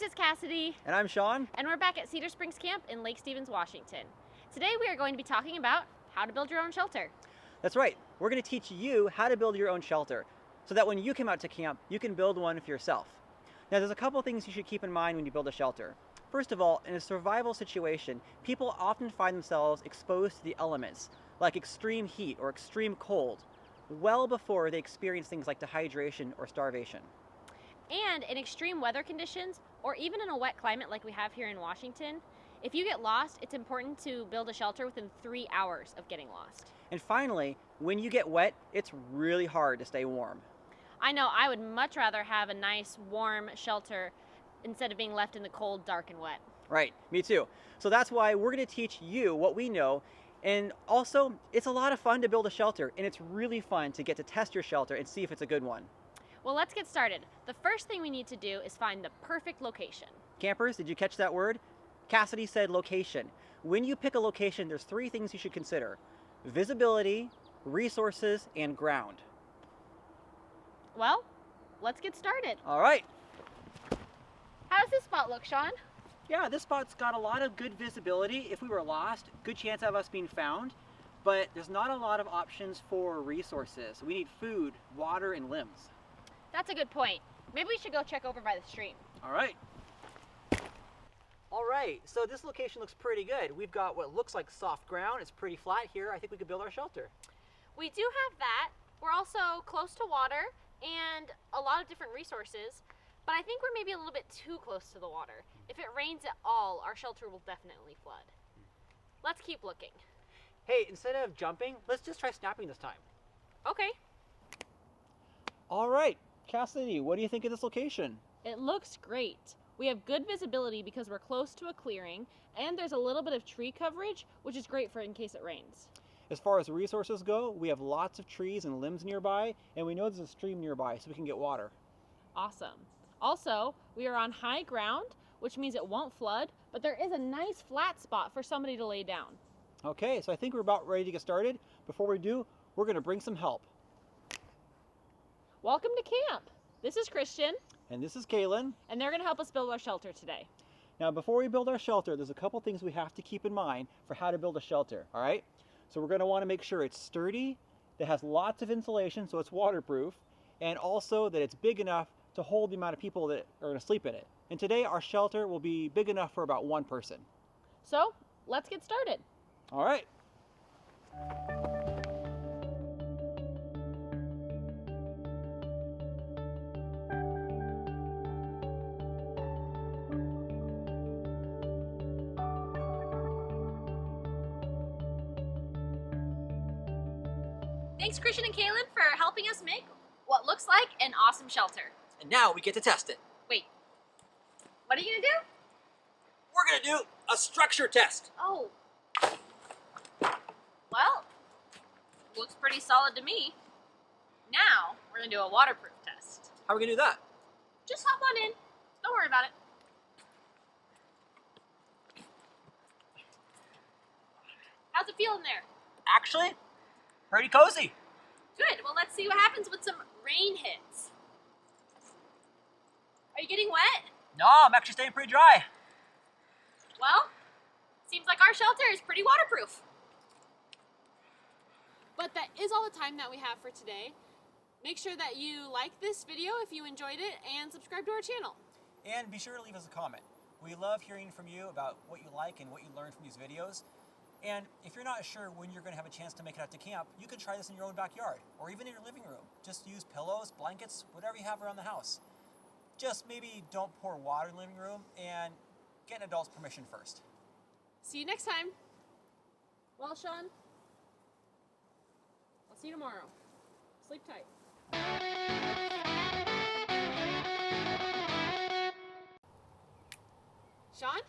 This is Cassidy. And I'm Sean. And we're back at Cedar Springs Camp in Lake Stevens, Washington. Today we are going to be talking about how to build your own shelter. That's right. We're going to teach you how to build your own shelter so that when you come out to camp, you can build one for yourself. Now, there's a couple things you should keep in mind when you build a shelter. First of all, in a survival situation, people often find themselves exposed to the elements, like extreme heat or extreme cold, well before they experience things like dehydration or starvation. And in extreme weather conditions, or even in a wet climate like we have here in Washington, if you get lost, it's important to build a shelter within 3 hours of getting lost. And finally, when you get wet, it's really hard to stay warm. I know, I would much rather have a nice, warm shelter instead of being left in the cold, dark, and wet. Right, me too. So that's why we're going to teach you what we know. And also, it's a lot of fun to build a shelter, and it's really fun to get to test your shelter and see if it's a good one. Well, let's get started. The first thing we need to do is find the perfect location. Campers, did you catch that word? Cassidy said location. When you pick a location, there's 3 things you should consider: visibility, resources, and ground. Well, let's get started. All right. How does this spot look, Sean? Yeah, this spot's got a lot of good visibility. If we were lost, good chance of us being found, but there's not a lot of options for resources. We need food, water, and limbs. That's a good point. Maybe we should go check over by the stream. All right. All right, so this location looks pretty good. We've got what looks like soft ground. It's pretty flat here. I think we could build our shelter. We do have that. We're also close to water and a lot of different resources, but I think we're maybe a little bit too close to the water. If it rains at all, our shelter will definitely flood. Let's keep looking. Hey, instead of jumping, let's just try snapping this time. Okay. All right, Cassidy, what do you think of this location? It looks great. We have good visibility because we're close to a clearing, and there's a little bit of tree coverage, which is great for in case it rains. As far as resources go, we have lots of trees and limbs nearby, and we know there's a stream nearby so we can get water. Awesome. Also, we are on high ground, which means it won't flood, but there is a nice flat spot for somebody to lay down. Okay, so I think we're about ready to get started. Before we do, we're going to bring some help. Welcome to camp. This is Christian. And this is Kaylin. And they're going to help us build our shelter today. Now, before we build our shelter, there's a couple things we have to keep in mind for how to build a shelter, all right? So we're going to want to make sure it's sturdy, that has lots of insulation so it's waterproof, and also that it's big enough to hold the amount of people that are going to sleep in it. And today our shelter will be big enough for about 1 person. So let's get started. All right. Thanks, Christian and Kaylin, for helping us make what looks like an awesome shelter. And now we get to test it. Wait, what are you going to do? We're going to do a structure test. Oh. Well, looks pretty solid to me. Now, we're going to do a waterproof test. How are we going to do that? Just hop on in. Don't worry about it. How's it feel in there? Actually, pretty cozy. Good. Well, let's see what happens when some rain hits. Are you getting wet? No, I'm actually staying pretty dry. Well, seems like our shelter is pretty waterproof. But that is all the time that we have for today. Make sure that you like this video if you enjoyed it and subscribe to our channel. And be sure to leave us a comment. We love hearing from you about what you like and what you learned from these videos. And if you're not sure when you're going to have a chance to make it out to camp, you can try this in your own backyard or even in your living room. Just use pillows, blankets, whatever you have around the house. Just maybe don't pour water in the living room and get an adult's permission first. See you next time. Well, Sean, I'll see you tomorrow. Sleep tight. Sean?